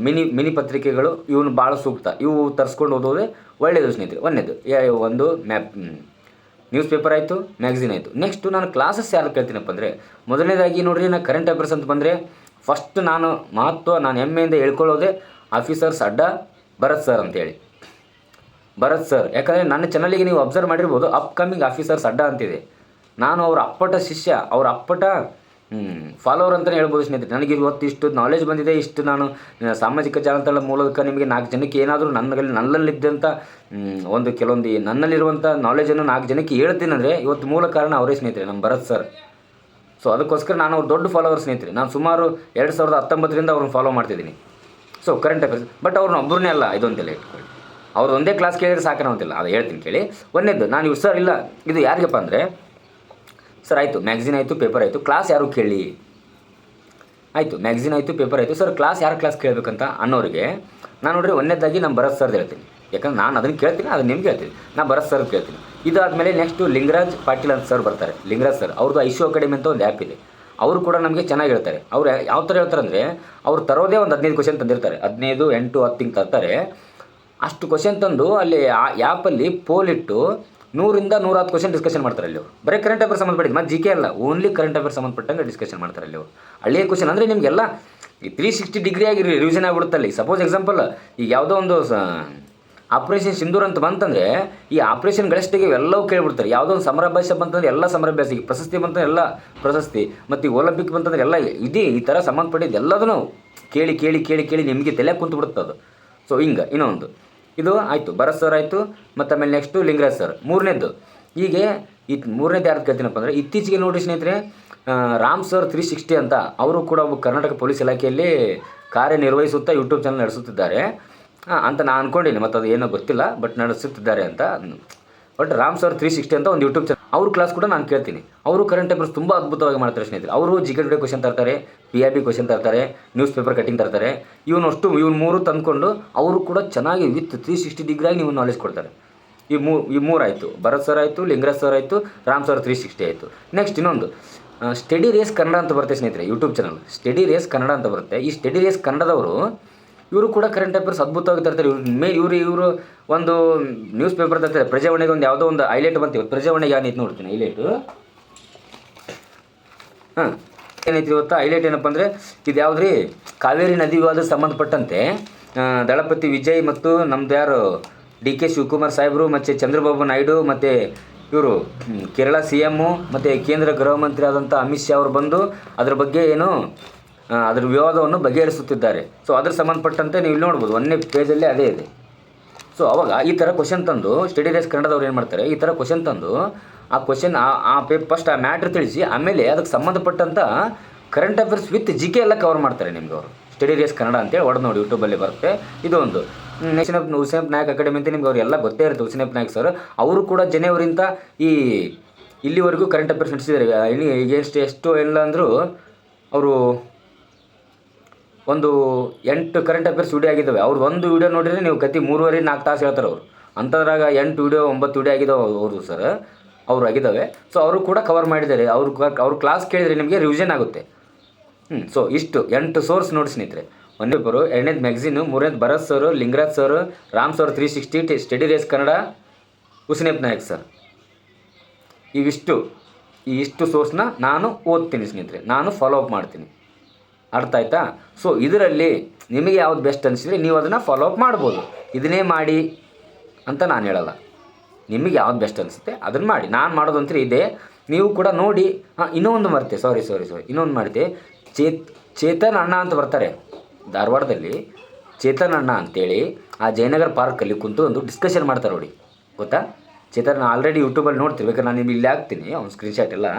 ಮಿನಿ ಪತ್ರಿಕೆಗಳು, ಇವನು ಭಾಳ ಸೂಕ್ತ. ಇವು ತರಿಸ್ಕೊಂಡು ಓದೋದೇ ಒಳ್ಳೆಯದು ಸ್ನೇಹಿತರೆ. ಒಂದು ನ್ಯೂಸ್ ಪೇಪರ್ ಆಯಿತು, ಮ್ಯಾಗ್ಝಿನ್ ಆಯಿತು. ನೆಕ್ಸ್ಟು ನಾನು ಕ್ಲಾಸಸ್ ಯಾರು ಕೇಳ್ತೀನಪ್ಪ ಅಂದರೆ, ಮೊದಲನೇದಾಗಿ ನೋಡಿರಿ, ನಾನು ಕರೆಂಟ್ ಅಫೇರ್ಸ್ ಅಂತ ಬಂದರೆ ಫಸ್ಟ್ ನಾನು ಹೆಮ್ಮೆಯಿಂದ ಹೇಳ್ಕೊಳ್ಳೋದೇ ಆಫೀಸರ್ಸ್ ಅಡ್ಡ ಭರತ್ ಸರ್ ಅಂತೇಳಿ. ಭರತ್ ಸರ್, ಯಾಕಂದರೆ ನನ್ನ ಚಾನಲಿಗೆ ನೀವು ಅಬ್ಸರ್ವ್ ಮಾಡಿರ್ಬೋದು, ಅಪ್ಕಮಿಂಗ್ ಆಫೀಸರ್ಸ್ ಅಡ್ಡ ಅಂತಿದೆ. ನಾನು ಅವರ ಅಪ್ಪಟ ಶಿಷ್ಯ, ಅವರ ಅಪ್ಪಟ ಫಾಲೋವರ್ ಅಂತಲೇ ಹೇಳ್ಬೋದು ಸ್ನೇಹಿತರೆ. ನನಗೆ ಇವತ್ತು ಇಷ್ಟು ನಾಲೆಜ್ ಬಂದಿದೆ. ಇಷ್ಟು ನಾನು ಸಾಮಾಜಿಕ ಜಾಲತಾಣ ಮೂಲಕ ನಿಮಗೆ 4 ಜನಕ್ಕೆ ಏನಾದರೂ ನನ್ನಲ್ಲಿದ್ದಂಥ ಕೆಲವೊಂದು ನನ್ನಲ್ಲಿರುವಂಥ ನಾಲೆಜನ್ನು 4 ಜನಕ್ಕೆ ಹೇಳ್ತೀನಿ ಅಂದರೆ ಇವತ್ತು ಮೂಲ ಕಾರಣ ಅವರೇ ಸ್ನೇಹಿತರೆ, ನಮ್ಮ ಭರತ್ ಸರ್. ಸೊ ಅದಕ್ಕೋಸ್ಕರ ನಾನು ಅವ್ರ ದೊಡ್ಡ ಫಾಲೋವರ್ ಸ್ನೇಹಿತರೆ. ನಾನು ಸುಮಾರು 2019ರಿಂದ ಅವ್ರನ್ನ ಫಾಲೋ ಮಾಡ್ತಿದ್ದೀನಿ. So current affairs. ಬಟ್ ಅವ್ರನ್ನ ಒಬ್ಬರನ್ನೇ ಅಲ್ಲ, ಇದೊಂದೆಲ್ಲ ಇಟ್ಕೊಳ್ಳಿ. ಅವ್ರು ಒಂದೇ ಕ್ಲಾಸ್ ಕೇಳಿದ್ರೆ ಸಾಕನವಂತಿಲ್ಲ, ಅದು ಹೇಳ್ತೀನಿ ಕೇಳಿ. ಒಂದೇದು ನಾನು ಇವ್ರು ಸರ್ ಇಲ್ಲ, ಇದು ಯಾರಿಗಪ್ಪ ಅಂದರೆ, ಸರ್ ಆಯಿತು ಮ್ಯಾಗ್ಝಿನ್ ಆಯಿತು, ಪೇಪರ್ ಆಯಿತು, ಕ್ಲಾಸ್ ಯಾರು ಕೇಳಿ ಆಯಿತು. ಮ್ಯಾಗ್ಝಿನ್ ಆಯಿತು, ಪೇಪರ್ ಆಯಿತು, ಸರ್ ಕ್ಲಾಸ್ ಕೇಳಬೇಕಂತ ಅನ್ನೋರಿಗೆ ನಾನು ನೋಡ್ರಿ ಒಂದೇದಾಗಿ ನಾನು ಭರತ್ ಸರ್ದು ಹೇಳ್ತೀನಿ. ಯಾಕಂದ್ರೆ ನಾನು ಅದನ್ನು ಕೇಳ್ತೀನಿ, ಅದನ್ನು ನಿಮ್ಗೆ ಹೇಳ್ತೀನಿ. ನಾನು ಭರತ್ ಸರ್ ಕೇಳ್ತೀನಿ. ಇದಾದಮೇಲೆ ನೆಕ್ಸ್ಟು ಲಿಂಗರಾಜ್ ಪಾಟೀಲ್ ಅಂತ ಸರ್ ಬರ್ತಾರೆ. ಲಿಂಗರಾಜ್ ಸರ್ ಅವ್ರದ್ದು ISU ಅಕಾಡೆಮಿ ಅಂತ ಒಂದು ಆ್ಯಪ್ ಇದೆ. ಅವರು ಕೂಡ ನಮಗೆ ಚೆನ್ನಾಗಿ ಹೇಳ್ತಾರೆ. ಅವ್ರು ಯಾವ ಥರ ಹೇಳ್ತಾರೆ ಅಂದರೆ, ಅವ್ರು ತರೋದೇ ಒಂದು 15 ಕ್ವಶನ್ ತಂದಿರ್ತಾರೆ. 15, 8, 10 ಹಿಂಗೆ ತರ್ತಾರೆ. ಅಷ್ಟು ಕ್ವಶನ್ ತಂದು ಅಲ್ಲಿ ಆ ಆ್ಯಪಲ್ಲಿ ಪೋಲಿಟ್ಟು 100ರಿಂದ 110 ಕ್ವಶನ್ ಡಿಸ್ಕಷನ್ ಮಾಡ್ತಾರೆ ಅಲ್ಲಿ ಅವರು. ಬರೀ ಕರೆಂಟ್ ಅಫೇರ್ಸ್ ಸಂಬಂಧಪಟ್ಟಿದ್ದು, ಮತ್ತು GK ಅಲ್ಲ, ಓನ್ಲಿ ಕರೆಂಟ್ ಅಫೇರ್ಸ್ ಸಂಬಂಧಪಟ್ಟಂಗೆ ಡಿಸ್ಕಷನ್ ಮಾಡ್ತಾರೆ ಅಲ್ಲಿ ಅವರು. ಹಳ್ಳಿಯ ಕ್ವಶನ್ ಅಂದರೆ ನಿಮಗೆಲ್ಲ 360 ಡಿಗ್ರಿ ಆಗಿ ರಿವಿಷನ್ ಆಗಿಬಿಡುತ್ತಲ್ಲಿ. ಸಪೋಸ್ ಎಕ್ಸಾಂಪಲ್, ಈಗ ಯಾವುದೋ ಒಂದು ಆಪ್ರೇಷನ್ ಸಿಂಧೂರ್ ಅಂತ ಬಂತಂದರೆ, ಈ ಆಪ್ರೇಷನ್ ಗಳಿಸ್ಟಿಗೆ ಎಲ್ಲವೂ ಕೇಳಿಬಿಡ್ತಾರೆ. ಯಾವುದೋ ಒಂದು ಸಮರಾಭ್ಯಾಸ ಬಂತಂದರೆ ಎಲ್ಲ ಸಮರಾಭ್ಯಾಸ, ಈಗ ಪ್ರಶಸ್ತಿ ಬಂತಂದ್ರೆ ಎಲ್ಲ ಪ್ರಶಸ್ತಿ, ಮತ್ತು ಈ ಒಲಿಂಪಿಕ್ ಬಂತಂದರೆ ಎಲ್ಲ ಈ ಥರ ಸಂಬಂಧಪಟ್ಟಿದ್ದು ಎಲ್ಲದೂ ಕೇಳಿ ನಿಮಗೆ ತಲೆ ಕುಂತು ಬಿಡುತ್ತೆ ಅದು. ಸೊ ಹಿಂಗೆ ಇನ್ನೊಂದು ಇದು ಆಯಿತು, ಭರತ್ ಸರ್ ಆಯಿತು. ಮತ್ತು ಆಮೇಲೆ ನೆಕ್ಸ್ಟು ಲಿಂಗರಾಜ್ ಸರ್. ಮೂರನೇದು, ಹೀಗೆ ಮೂರನೇದು ಯಾರು ಕೇಳ್ತೀನಪ್ಪ ಅಂದರೆ, ಇತ್ತೀಚೆಗೆ ನೋಡಿ ಸ್ನೇಹಿತರೆ, ರಾಮ್ ಸರ್ 360 ಅಂತ ಅವರು ಕೂಡ ಕರ್ನಾಟಕ ಪೊಲೀಸ್ ಇಲಾಖೆಯಲ್ಲಿ ಕಾರ್ಯನಿರ್ವಹಿಸುತ್ತಾ ಯೂಟ್ಯೂಬ್ ಚಾನಲ್ ನಡೆಸುತ್ತಿದ್ದಾರೆ ಅಂತ ನಾನು ಅಂದ್ಕೊಂಡಿನಿ. ಮತ್ತು ಅದು ಏನೋ ಗೊತ್ತಿಲ್ಲ, ಬಟ್ ನಡೆಸುತ್ತಿದ್ದಾರೆ ಅಂತ. ಬಟ್ ರಾಮ್ ಸರ್ 360 ಅಂತ ಒಂದು ಯೂಟ್ಯೂಬ್ ಚಾನಲ್, ಅವ್ರ ಕ್ಲಾಸ್ ಕೂಡ ನಾನು ಕೇಳ್ತೀನಿ. ಅವರು ಕರೆಂಟ್ ಅಫೇರ್ಸ್ ತುಂಬ ಅದ್ಭುತವಾಗಿ ಮಾಡ್ತಾರೆ ಸ್ನೇಹಿತರೆ. ಅವರು GK ಟುಡೇ ಕ್ವಶನ್ ತರ್ತಾರೆ, PIB ಕ್ವಶನ್ ತರ್ತಾರೆ, ನ್ಯೂಸ್ ಪೇಪರ್ ಕಟಿಂಗ್ ತರ್ತಾರೆ. ಇವನು 3 ತಂದ್ಕೊಂಡು ಅವರು ಕೂಡ ಚೆನ್ನಾಗಿ ವಿತ್ 360 ಡಿಗ್ರಿಯಾಗಿ ನೀವು ನಾಲೆಜ್ ಕೊಡ್ತಾರೆ. ಈ ಮೂರು ಆಯಿತು, ಭರತ್ ಸರ್ ಆಯಿತು, ಲಿಂಗರಾಜ್ ಸರ್ ಆಯಿತು, ರಾಮ್ ಸರ್ 360 ಆಯಿತು. ನೆಕ್ಸ್ಟ್ ಇನ್ನೊಂದು ಸ್ಟಡಿ ರೇಸ್ ಕನ್ನಡ ಅಂತ ಬರುತ್ತೆ ಸ್ನೇಹಿತರೆ, YouTube channel study race Kannada ಅಂತ ಬರುತ್ತೆ. ಈ ಸ್ಟಡಿ ರೇಸ್ ಕನ್ನಡದವರು ಇವರು ಕೂಡ ಕರೆಂಟ್ ಅಫೇರ್ಸ್ ಅದ್ಭುತವಾಗಿ ತರ್ತಾರೆ. ಇವರು ಒಂದು ನ್ಯೂಸ್ ಪೇಪರ್ ತರ್ತಾರೆ. ಪ್ರಜಾವಾಣಿಗೆ ಒಂದು ಯಾವುದೋ ಒಂದು ಹೈಲೈಟ್ ಬಂತು. ಪ್ರಜಾವಾಣಿಗೆ ಏನೈತೆ ನೋಡ್ತೀನಿ ಹೈಲೈಟು. ಏನೈತಿ ಇವತ್ತು ಹೈಲೈಟ್ ಏನಪ್ಪ ಅಂದರೆ, ಇದು ಯಾವುದ್ರಿ, ಕಾವೇರಿ ನದಿ ವಿವಾದಕ್ಕೆ ಸಂಬಂಧಪಟ್ಟಂತೆ ದಳಪತಿ ವಿಜಯ್ ಮತ್ತು ನಮ್ದು ಯಾರು ಡಿ ಕೆ ಶಿವಕುಮಾರ್ ಸಾಹೇಬರು ಮತ್ತು ಚಂದ್ರಬಾಬು ನಾಯ್ಡು ಮತ್ತು ಇವರು ಕೇರಳ CM ಮತ್ತು ಕೇಂದ್ರ ಗೃಹ ಮಂತ್ರಿ ಆದಂಥ ಅಮಿತ್ ಶಾ ಅವರು ಬಂದು ಅದ್ರ ಬಗ್ಗೆ ಅದರ ವಿವಾದವನ್ನು ಬಗೆಹರಿಸುತ್ತಿದ್ದಾರೆ. ಸೊ ಅದ್ರ ಸಂಬಂಧಪಟ್ಟಂತೆ ನೀವು ಇಲ್ಲಿ ನೋಡ್ಬೋದು 1ನೇ ಪೇಜಲ್ಲಿ ಅದೇ ಇದೆ. ಸೊ ಅವಾಗ ಈ ಥರ ಕ್ವಶನ್ ತಂದು ಸ್ಟಡಿ ರೇಸ್ ಕನ್ನಡದವ್ರು ಏನು ಮಾಡ್ತಾರೆ, ಈ ಥರ ಕ್ವಶನ್ ತಂದು ಆ ಕ್ವಶನ್ ಫಸ್ಟ್ ಆ ಮ್ಯಾಟ್ರ್ ತಿಳಿಸಿ ಆಮೇಲೆ ಅದಕ್ಕೆ ಸಂಬಂಧಪಟ್ಟಂಥ ಕರೆಂಟ್ ಅಫೇರ್ಸ್ ವಿತ್ GK ಎಲ್ಲ ಕವರ್ ಮಾಡ್ತಾರೆ ನಿಮ್ಗೆ ಅವರು. ಸ್ಟಡಿ ರೇಸ್ ಕನ್ನಡ ಅಂತೇಳಿ ಹೊಡೆದು ನೋಡಿ, ಯೂಟ್ಯೂಬಲ್ಲಿ ಬರುತ್ತೆ. ಇದು ಒಂದು ಹುಸೇನ್ ನಾಯಕ್ ಅಕಾಡೆಮಿ ಅಂತ ನಿಮ್ಗೆ ಅವ್ರಿಗೆಲ್ಲ ಗೊತ್ತೇ ಇರುತ್ತೆ. ಹುಸೇನ್ ನಾಯಕ್ ಸರ್ ಅವರು ಕೂಡ ಜನವರಿಂದ ಇಲ್ಲಿವರೆಗೂ ಕರೆಂಟ್ ಅಫೇರ್ಸ್ ನಡೆಸಿದ್ದಾರೆ. ಎಷ್ಟು ಇಲ್ಲ ಅಂದರೂ ಅವರು ಒಂದು 8 ಕರೆಂಟ್ ಅಫೇರ್ಸ್ ವಿಡಿಯೋ ಆಗಿದ್ದಾವೆ. ಅವ್ರು ಒಂದು ವಿಡಿಯೋ ನೋಡಿದರೆ ನೀವು ಕತಿ 3.5-4 ತಾಸು ಹೇಳ್ತಾರೆ ಅವರು. ಅಂಥದ್ರಾಗ 8 ವಿಡಿಯೋ 9 ವಿಡಿಯೋ ಆಗಿದ್ದಾವೆ ಅವರು ಸರ್, ಅವರು ಆಗಿದ್ದಾವೆ. ಸೊ ಅವರು ಕೂಡ ಕವರ್ ಮಾಡಿದ್ದಾರೆ. ಅವ್ರ ಕ್ಲಾಸ್ ಕೇಳಿದರೆ ನಿಮಗೆ ರಿವಿಷನ್ ಆಗುತ್ತೆ. ಸೊ ಇಷ್ಟು 8 ಸೋರ್ಸ್ ನೋಡಿ ಸ್ನೇಹಿತರೆ. 1ನೇ ಪೇಪರು, 2ನೇದು ಮ್ಯಾಗ್ಝಿನು, 3ನೇದು Bharat sir, Lingaraj sir, Ram sir 360, study race Kannada, Hussain Nayak sir. ಇಷ್ಟು ಸೋರ್ಸ್ನ ನಾನು ಓದ್ತೀನಿ ಸ್ನೇಹಿತರೆ, ನಾನು ಫಾಲೋ ಅಪ್ ಮಾಡ್ತೀನಿ. ಅರ್ಥ ಆಯ್ತಾ? ಸೊ ಇದರಲ್ಲಿ ನಿಮಗೆ ಯಾವ್ದು ಬೆಸ್ಟ್ ಅನಿಸಿದರೆ ನೀವು ಅದನ್ನು ಫಾಲೋ ಅಪ್ ಮಾಡ್ಬೋದು. ಇದನ್ನೇ ಮಾಡಿ ಅಂತ ನಾನು ಹೇಳಲ್ಲ. ನಿಮಗೆ ಯಾವ್ದು ಬೆಸ್ಟ್ ಅನಿಸುತ್ತೆ ಅದನ್ನು ಮಾಡಿ. ನಾನು ಮಾಡೋದಂತೂ ಇದೆ, ನೀವು ಕೂಡ ನೋಡಿ. ಇನ್ನೊಂದು ಮರ್ತೆ, ಸಾರಿ ಇನ್ನೊಂದು ಮಾಡಿದೆ. ಚೇತನ್ ಅಣ್ಣ ಅಂತ ಬರ್ತಾರೆ ಧಾರವಾಡದಲ್ಲಿ. ಚೇತನ್ ಅಣ್ಣ ಅಂತೇಳಿ ಆ ಜಯನಗರ ಪಾರ್ಕಲ್ಲಿ ಕುಂತು ಒಂದು ಡಿಸ್ಕಷನ್ ಮಾಡ್ತಾರೆ ನೋಡಿ, ಗೊತ್ತಾ? ಚೇತನ್ ಆಲ್ರೆಡಿ ಯೂಟ್ಯೂಬಲ್ಲಿ ನೋಡ್ತಿರ್ಬೇಕು, ನಾನು ನಿಮಗೆ ಇಲ್ಲಿ ಹಾಕ್ತೀನಿ ಅವ್ನು ಸ್ಕ್ರೀನ್ಶಾಟ್ ಎಲ್ಲ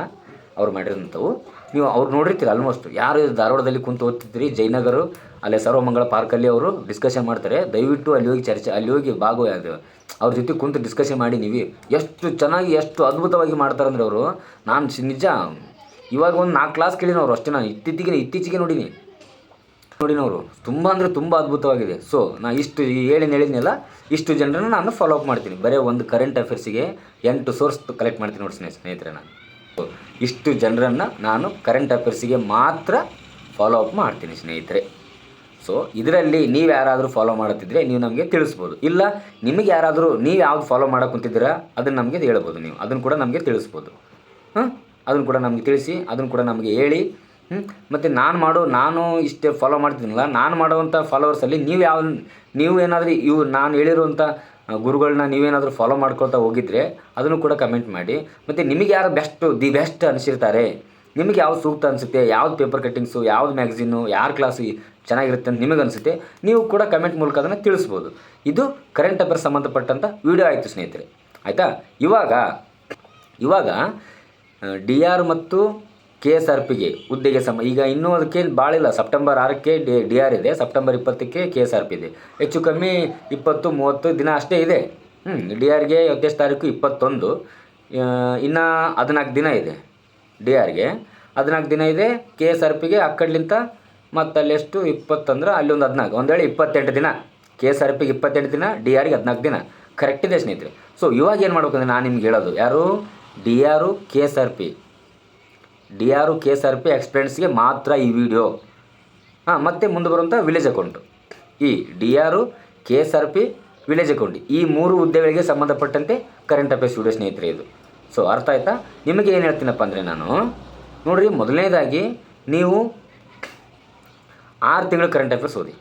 ಅವ್ರು ಮಾಡಿರೋಂಥವು. ನೀವು ಅವ್ರು ನೋಡಿರ್ತೀರಿ ಆಲ್ಮೋಸ್ಟ್. ಯಾರು ಧಾರವಾಡದಲ್ಲಿ ಕುಂತು ಓದ್ತಿದ್ರಿ ಜಯನಗರ ಅಲ್ಲೇ ಸರ್ವಮಂಗಳ ಪಾರ್ಕಲ್ಲಿ ಅವರು ಡಿಸ್ಕಷನ್ ಮಾಡ್ತಾರೆ. ದಯವಿಟ್ಟು ಅಲ್ಲಿ ಹೋಗಿ ಭಾಗವಹಿಸಿ ಅವ್ರ ಜೊತೆ ಕುಂತು ಡಿಸ್ಕಷನ್ ಮಾಡಿ. ನೀವು ಎಷ್ಟು ಚೆನ್ನಾಗಿ ಎಷ್ಟು ಅದ್ಭುತವಾಗಿ ಮಾಡ್ತಾರಂದ್ರೆ ಅವರು. ನಾನು ನಿಜ ಇವಾಗ ಒಂದು 4 ಕ್ಲಾಸ್ ಕೇಳಿನವರು ಅಷ್ಟೇ. ನಾನು ಇತ್ತೀಚೆಗೆ ನೋಡಿನವರು ತುಂಬ ಅಂದರೆ ತುಂಬ ಅದ್ಭುತವಾಗಿದೆ. ಸೊ ನಾನು ಇಷ್ಟು ಹೇಳಿದ್ನೆಲ್ಲ ಇಷ್ಟು ಜನರನ್ನು ನಾನು ಫಾಲೋ ಅಪ್ ಮಾಡ್ತೀನಿ. ಬರೀ ಒಂದು ಕರೆಂಟ್ ಅಫೇರ್ಸಿಗೆ 8 ಸೋರ್ಸ್ ಕಲೆಕ್ಟ್ ಮಾಡ್ತೀನಿ ನೋಡಿ ಸ್ನೇಹಿತರೆ. ನಾನು ಇಷ್ಟು ಜನರನ್ನು ನಾನು ಕರೆಂಟ್ ಅಫೇರ್ಸಿಗೆ ಮಾತ್ರ ಫಾಲೋ ಅಪ್ ಮಾಡ್ತೀನಿ ಸ್ನೇಹಿತರೆ. ಸೊ ಇದರಲ್ಲಿ ನೀವು ಯಾರಾದರೂ ಫಾಲೋ ಮಾಡುತ್ತಿದ್ದರೆ ನೀವು ನಮಗೆ ತಿಳಿಸ್ಬೋದು. ಇಲ್ಲ ನಿಮಗೆ ಯಾರಾದರೂ ನೀವು ಯಾವ್ದು ಫಾಲೋ ಮಾಡೋಕೆ ಕುಂತಿದ್ದೀರಾ ಅದನ್ನು ನಮಗೆ ಹೇಳ್ಬೋದು. ನೀವು ಅದನ್ನು ಕೂಡ ನಮಗೆ ತಿಳಿಸ್ಬೋದು. ಅದನ್ನು ಕೂಡ ನಮಗೆ ತಿಳಿಸಿ, ಅದನ್ನು ಕೂಡ ನಮಗೆ ಹೇಳಿ. ಮತ್ತು ನಾನು ಇಷ್ಟೇ ಫಾಲೋ ಮಾಡ್ತೀನಲ್ಲ, ನಾನು ಮಾಡುವಂಥ ಫಾಲೋವರ್ಸಲ್ಲಿ ನೀವು ಏನಾದರೂ ನಾನು ಹೇಳಿರುವಂಥ ಗುರುಗಳನ್ನ ನೀವೇನಾದರೂ ಫಾಲೋ ಮಾಡ್ಕೊಳ್ತಾ ಹೋಗಿದ್ರೆ ಅದನ್ನು ಕೂಡ ಕಮೆಂಟ್ ಮಾಡಿ. ಮತ್ತು ನಿಮಗೆ ಯಾರು ದಿ ಬೆಸ್ಟ್ ಅನಿಸಿರ್ತಾರೆ, ನಿಮಗೆ ಯಾವ್ದು ಸೂಕ್ತ ಅನಿಸುತ್ತೆ, ಯಾವ್ದು ಪೇಪರ್ ಕಟ್ಟಿಂಗ್ಸು, ಯಾವ್ದು ಮ್ಯಾಗ್ಝಿನ್ನು, ಯಾರ ಕ್ಲಾಸು ಚೆನ್ನಾಗಿರುತ್ತೆ ಅಂತ ನಿಮಗೆ ಅನಿಸುತ್ತೆ, ನೀವು ಕೂಡ ಕಮೆಂಟ್ ಮೂಲಕ ಅದನ್ನು ತಿಳಿಸ್ಬೋದು. ಇದು ಕರೆಂಟ್ ಅಫೇರ್ಸ್ ಸಂಬಂಧಪಟ್ಟಂಥ ವಿಡಿಯೋ ಆಯಿತು ಸ್ನೇಹಿತರೆ. ಆಯಿತಾ? ಇವಾಗ DR ಮತ್ತು KSRPಗೆ ಹುದ್ದೆಗೆ ಈಗ ಇನ್ನೂ ಅದಕ್ಕೆ ಭಾಳ ಇಲ್ಲ. ಸೆಪ್ಟೆಂಬರ್ 6ಕ್ಕೆ DR ಇದೆ, ಸೆಪ್ಟೆಂಬರ್ 20ಕ್ಕೆ KSRP ಇದೆ. ಹೆಚ್ಚು ಕಮ್ಮಿ 20-30 ದಿನ ಅಷ್ಟೇ ಇದೆ. DRಗೆ 20ನೇ ತಾರೀಕು 21, ಇನ್ನು 14 ದಿನ ಇದೆ. DRಗೆ 14 ದಿನ ಇದೆ. KSRPಗೆ ಆ ಕಡೆಲಿಂತ ಮತ್ತು ಅಲ್ಲೆಷ್ಟು 20 ಅಂದ್ರೆ ಅಲ್ಲಿ ಒಂದು 14, ಒಂದು ವೇಳೆ 28 ದಿನ. KSRPಗೆ 28 ದಿನ, DRಗೆ 14 ದಿನ. ಕರೆಕ್ಟ್ ಇದೆ ಸ್ನೇಹಿತರೆ. ಸೊ ಇವಾಗ ಏನು ಮಾಡ್ಬೇಕಂದ್ರೆ ನಾನು ನಿಮ್ಗೆ ಹೇಳೋದು, ಯಾರು DR KSRP ಎಕ್ಸ್ಪೀರಿಯನ್ಸ್ಗೆ ಮಾತ್ರ ಈ ವಿಡಿಯೋ. ಮತ್ತು ಮುಂದೆ ಬರುವಂಥ ವಿಲೇಜ್ ಅಕೌಂಟು, ಈ DR KSRP ವಿಲೇಜ್ ಅಕೌಂಟ್, ಈ 3 ಹುದ್ದೆಗಳಿಗೆ ಸಂಬಂಧಪಟ್ಟಂತೆ ಕರೆಂಟ್ ಅಫೇರ್ಸ್ ವಿಡಿಯೋ ಸ್ನೇಹಿತರೆ ಇದು. ಸೊ ಅರ್ಥ ಆಯ್ತಾ? ನಿಮಗೆ ಏನು ಹೇಳ್ತೀನಪ್ಪ ಅಂದರೆ ನಾನು ನೋಡಿರಿ, ಮೊದಲನೇದಾಗಿ ನೀವು 6 ತಿಂಗಳು ಕರೆಂಟ್ ಅಫೇರ್ಸ್ ಓದಿ.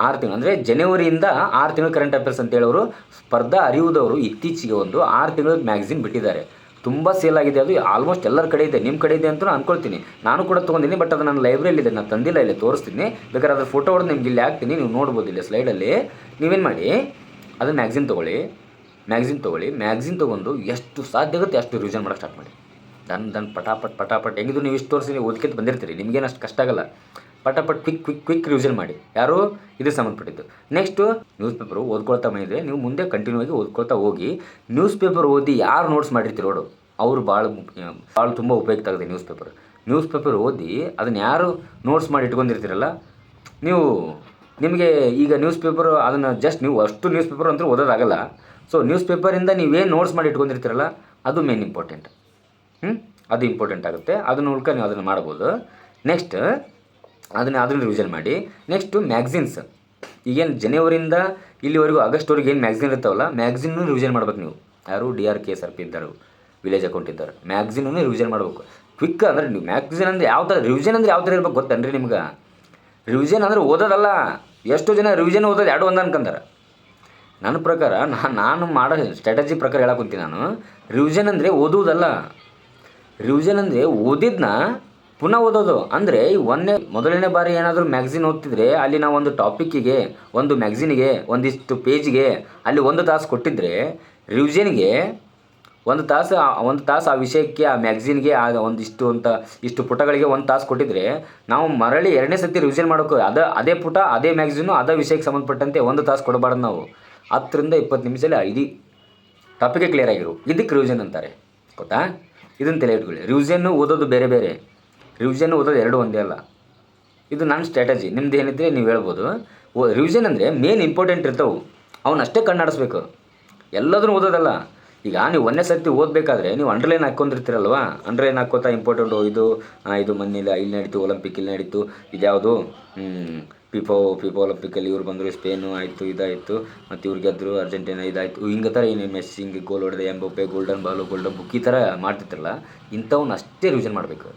6 ತಿಂಗಳು ಅಂದರೆ ಜನವರಿಯಿಂದ 6 ತಿಂಗಳು ಕರೆಂಟ್ ಅಫೇರ್ಸ್ ಅಂತೇಳೋರು ಸ್ಪರ್ಧಾ ಅರಿವುದವರು ಇತ್ತೀಚೆಗೆ ಒಂದು 6 ತಿಂಗಳ ಮ್ಯಾಗ್ಝಿನ್ ಬಿಟ್ಟಿದ್ದಾರೆ. ತುಂಬ ಸೇಲ್ ಆಗಿದೆ. ಅದು ಆಲ್ಮೋಸ್ಟ್ ಎಲ್ಲರ ಕಡೆ ಇದೆ, ನಿಮ್ಮ ಕಡೆ ಇದೆ ಅಂತ ನಾನು ಅಂದ್ಕೊಳ್ತೀನಿ. ನಾನು ಕೂಡ ತೊಗೊಂಡಿನಿ, ಬಟ್ ಅದು ನನ್ನ ಲೈಬ್ರರಿಯಲ್ಲಿದೆ, ನಾನು ತಂದಿಲ್ಲ. ಇಲ್ಲಿ ತೋರಿಸ್ತೀನಿ, ಬೇಕಾದ್ರೆ ಅದ್ರ ಫೋಟೋ ಹೊಡೆದು ನಿಮ್ಗೆ ಇಲ್ಲಿ ಹಾಕ್ತೀನಿ, ನೀವು ನೋಡ್ಬೋದು ಇಲ್ಲಿ ಸ್ಲೈಡಲ್ಲಿ. ನೀವೇನು ಮಾಡಿ, ಅದು ಮ್ಯಾಗ್ಝಿನ್ ತೊಗೊಳ್ಳಿ. ಮ್ಯಾಗ್ಝಿನ್ ತೊಗೊಂಡು ಎಷ್ಟು ಸಾಧ್ಯ ಆಗುತ್ತೆ ಅಷ್ಟು ರಿವಿಷನ್ ಮಾಡೋಕ್ಕೆ ಸ್ಟಾರ್ಟ್ ಮಾಡಿ. ದನ್ ಪಟಾಪಟ್ ಹೆಂಗಿದ್ರು ನೀವು ಇಷ್ಟು ವರ್ಷ ನೀವು ಓದ್ಕೊಂತ ಬಂದಿರ್ತೀರಿ, ನಿಮಗೇನು ಅಷ್ಟು ಕಷ್ಟ ಆಗಲ್ಲ. ಪಟಾಪಟ್ ಕ್ವಿಕ್ ರಿವಿಷನ್ ಮಾಡಿ. ಯಾರು ಇದಕ್ಕೆ ಸಂಬಂಧಪಟ್ಟಿದ್ದು. ನೆಕ್ಸ್ಟು ನ್ಯೂಸ್ ಪೇಪರು ಓದ್ಕೊಳ್ತಾ ಬಂದಿದ್ರೆ ನೀವು ಮುಂದೆ ಕಂಟಿನ್ಯೂ ಆಗಿ ಓದ್ಕೊಳ್ತಾ ಹೋಗಿ. ನ್ಯೂಸ್ ಪೇಪರ್ ಓದಿ ಯಾರು ನೋಟ್ಸ್ ಮಾಡಿರ್ತೀರಿ ನೋಡು, ಅವರು ಭಾಳ ತುಂಬ ಉಪಯುಕ್ತ ಆಗುತ್ತೆ ನ್ಯೂಸ್ ಪೇಪರ್ ಓದಿ. ಅದನ್ನು ಯಾರು ನೋಟ್ಸ್ ಮಾಡಿ ಇಟ್ಕೊಂಡಿರ್ತೀರಲ್ಲ ನಿಮಗೆ ಈಗ ನ್ಯೂಸ್ ಪೇಪರು ಅದನ್ನು ಜಸ್ಟ್ ನೀವು ಅಷ್ಟು ನ್ಯೂಸ್ ಪೇಪರ್ ಅಂತೂ ಓದೋದಾಗಲ್ಲ. ಸೊ ನ್ಯೂಸ್ ಪೇಪರಿಂದ ನೀವೇನು ನೋಟ್ಸ್ ಮಾಡಿ ಇಟ್ಕೊಂಡಿರ್ತೀರಲ್ಲ ಅದು ಮೇನ್ ಇಂಪಾರ್ಟೆಂಟ್. ಅದು ಇಂಪಾರ್ಟೆಂಟ್ ಆಗುತ್ತೆ. ಅದನ್ನ ಮೂಲಕ ನೀವು ಅದನ್ನು ಮಾಡ್ಬೋದು. ನೆಕ್ಸ್ಟ್ ಅದನ್ನು ರಿವಿಷನ್ ಮಾಡಿ. ನೆಕ್ಸ್ಟು ಮ್ಯಾಗ್ಝಿನ್ಸ್, ಈಗೇನು ಜನವರಿಯಿಂದ ಇಲ್ಲಿವರೆಗೂ ಆಗಸ್ಟ್ವರೆಗೆ ಏನು ಮ್ಯಾಗ್ಝಿನ್ ಇರ್ತಾವಲ್ಲ, ಮ್ಯಾಗ್ಝಿನ್ನು ರಿವಿಷನ್ ಮಾಡ್ಬೇಕು ನೀವು. ಯಾರು DR KSRP ಇದ್ದಾರೆ, ವಿಲೇಜ್ ಅಕೌಂಟ್ ಇದ್ದಾರೆ, ಮ್ಯಾಗ್ಝಿನೂ ರಿವಿಷನ್ ಮಾಡಬೇಕು. ಕ್ವಿಕ್ ಅಂದರೆ ನೀವು ಮ್ಯಾಗ್ಝಿನ್ ಅಂದರೆ ಯಾವ ಥರ ರಿವಿಷನ್ ಅಂದರೆ ಯಾವ ಥರ ಇರ್ಬೇಕು ಗೊತ್ತೇನ್ರಿ ನಿಮ್ಗೆ? ರಿವಿಷನ್ ಅಂದರೆ ಓದೋದಲ್ಲ, ಎಷ್ಟೋ ಜನ ರಿವಿಷನ್ ಓದೋದು ಎರಡು ಒಂದು ಅನ್ಕೊಂತಾರೆ. ನನ್ನ ಪ್ರಕಾರ ನಾನು ಮಾಡೋ ಸ್ಟ್ರಾಟಜಿ ಪ್ರಕಾರ ಹೇಳಕ್ಕಂತೀನಿ ನಾನು. ರಿವಿಷನ್ ಅಂದರೆ ಓದುವುದಲ್ಲ. ರಿವಿಷನ್ ಅಂದರೆ ಓದಿದ್ದನ್ನ ಪುನಃ ಓದೋದು. ಅಂದರೆ ಈ ಮೊದಲನೇ ಬಾರಿ ಏನಾದರೂ ಮ್ಯಾಗ್ಝಿನ್ ಓದ್ತಿದ್ರೆ ಅಲ್ಲಿ ನಾವು ಒಂದು ಟಾಪಿಕ್ಕಿಗೆ, ಒಂದು ಮ್ಯಾಗ್ಝಿನಿಗೆ, ಒಂದಿಷ್ಟು ಪೇಜ್ಗೆ ಅಲ್ಲಿ 1 ತಾಸು ಕೊಟ್ಟಿದ್ದರೆ, ರಿವಿಷನ್ಗೆ 1 ತಾಸು ಆ ವಿಷಯಕ್ಕೆ, ಆ ಮ್ಯಾಗ್ಝಿನ್ಗೆ, ಆ ಇಷ್ಟು ಪುಟಗಳಿಗೆ 1 ತಾಸು ಕೊಟ್ಟಿದ್ದರೆ, ನಾವು ಮರಳಿ 2ನೇ ಸತಿ ರಿವಿಷನ್ ಮಾಡೋಕೆ ಅದೇ ಪುಟ, ಅದೇ ಮ್ಯಾಗ್ಝಿನು, ಅದೇ ವಿಷಯಕ್ಕೆ ಸಂಬಂಧಪಟ್ಟಂತೆ 1 ತಾಸು ಕೊಡಬಾರ್ದು ನಾವು. 10ರಿಂದ 20 ನಿಮಿಷದಲ್ಲಿ ಇಡೀ ಟಾಪಿಕೇ ಕ್ಲಿಯರ್ ಆಗಿರು. ಇದಕ್ಕೆ ರಿವಿಷನ್ ಅಂತಾರೆ, ಗೊತ್ತಾ? ಇದನ್ನು ತಲೆ ಇಟ್ಕೊಳ್ಳಿ. ರಿವಿಷನ್ನು ಓದೋದು ಬೇರೆ ಬೇರೆ, ರಿವಿಷನ್ ಓದೋದು ಎರಡು ಒಂದೇ ಅಲ್ಲ. ಇದು ನನ್ನ ಸ್ಟ್ರಾಟಜಿ. ನಿಮ್ದು ಏನಿದ್ರೆ ನೀವು ಹೇಳ್ಬೋದು. ರಿವಿಷನ್ ಅಂದರೆ ಮೇನ್ ಇಂಪಾರ್ಟೆಂಟ್ ಇರ್ತವೆ, ಅವನ್ನಷ್ಟೇ ಕಣ್ಣಾಡಿಸ್ಬೇಕು, ಎಲ್ಲದನ್ನೂ ಓದೋದಲ್ಲ. ಈಗ ನೀವು 1ನೇ ಸರ್ತಿ ಓದಬೇಕಾದ್ರೆ ನೀವು ಅಂಡರ್ಲೈನ್ ಹಾಕ್ಕೊಂಡಿರ್ತೀರಲ್ವ, ಅಂಡರ್ಲೈನ್ ಹಾಕ್ಕೋತಾ ಇಂಪಾರ್ಟೆಂಟು ಇದು ಮೊನ್ನೆ ಇಲ್ಲಿ ನಡೀತು, ಒಲಿಂಪಿಕ್ ಇಲ್ಲಿ ನಡೀತು, ಇದ್ಯಾವುದು ಫಿಫಾ ಒಲಿಂಪಿಕಲ್ಲಿ ಇವ್ರು ಬಂದರು, ಸ್ಪೇನು ಆಯಿತು, ಇದಾಯಿತು, ಮತ್ತು ಇವ್ರು ಗೆದ್ದರು, ಅರ್ಜೆಂಟೀನಾ ಇದಾಯಿತು, ಹಿಂಗೆ ಥರ ಏನು ಮೆಸ್ಸಿ ಹಿಂಗೆ ಗೋಲ್ ಹೊಡೆದ, ಎಂಬಾಪೆ ಗೋಲ್ಡನ್ ಬಾಲು, ಗೋಲ್ಡನ್ ಬುಕ್, ಈ ಥರ ಮಾಡ್ತಿರ್ತಾರಲ್ಲ, ಇಂಥವನ್ನ ಅಷ್ಟೇ ರಿವಿಷನ್ ಮಾಡಬೇಕು.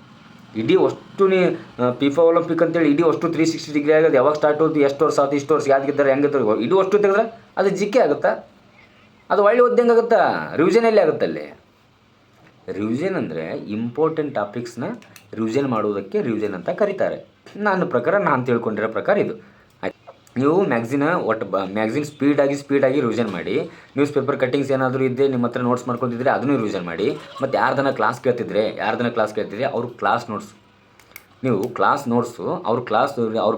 ಇಡೀ ಅಷ್ಟು ಫಿಫಾ ಒಲಿಂಪಿಕ್ ಅಂತೇಳಿ ಇಡೀ ಅಷ್ಟು 360 ಡಿಗ್ರಿ ಆಗೋದು ಯಾವಾಗ ಸ್ಟಾರ್ಟ್ ಹೋದು, ಎಷ್ಟು ವರ್ಷ ಆಯ್ತು, ಇಷ್ಟು ವರ್ಷ ಯಾರು ಗೆದ್ದಾರೆ, ಹೆಂಗೆ ಗೆದ್ದರು, ಇಡೀ ಅಷ್ಟು ತೆಗೆದ್ರೆ ಅದು ಜಿಕ್ಕೆ ಆಗುತ್ತಾ? ಅದು ಒಳ್ಳೆ ಓದ್ದಂಗೆ ಆಗುತ್ತಾ? ರಿವಿಷನ್ ಎಲ್ಲಿ ಆಗುತ್ತೆ ಅಲ್ಲಿ? ರಿವಿಷನ್ ಅಂದರೆ ಇಂಪಾರ್ಟೆಂಟ್ ಟಾಪಿಕ್ಸ್ನ ರಿವಿಷನ್ ಮಾಡುವುದಕ್ಕೆ ರಿವಿಷನ್ ಅಂತ ಕರೀತಾರೆ. ನನ್ನ ಪ್ರಕಾರ, ನಾನು ತಿಳ್ಕೊಂಡಿರೋ ಪ್ರಕಾರ ಇದು. ನೀವು ಮ್ಯಾಗ್ಝಿನ್ ಸ್ಪೀಡಾಗಿ ರಿವಿಷನ್ ಮಾಡಿ. ನ್ಯೂಸ್ ಪೇಪರ್ ಕಟ್ಟಿಂಗ್ಸ್ ಏನಾದರೂ ಇದ್ದರೆ ನಿಮ್ಮ ಹತ್ರ ನೋಟ್ಸ್ ಮಾಡ್ಕೊತಿದ್ರೆ ಅದನ್ನು ರಿವಿಷನ್ ಮಾಡಿ. ಮತ್ತು ಯಾರ್ದನ್ನ ಕ್ಲಾಸ್ ಕೇಳ್ತಿದ್ರೆ ಅವ್ರ ಕ್ಲಾಸ್ ನೋಟ್ಸ್, ನೀವು ಕ್ಲಾಸ್ ನೋಟ್ಸು ಅವ್ರ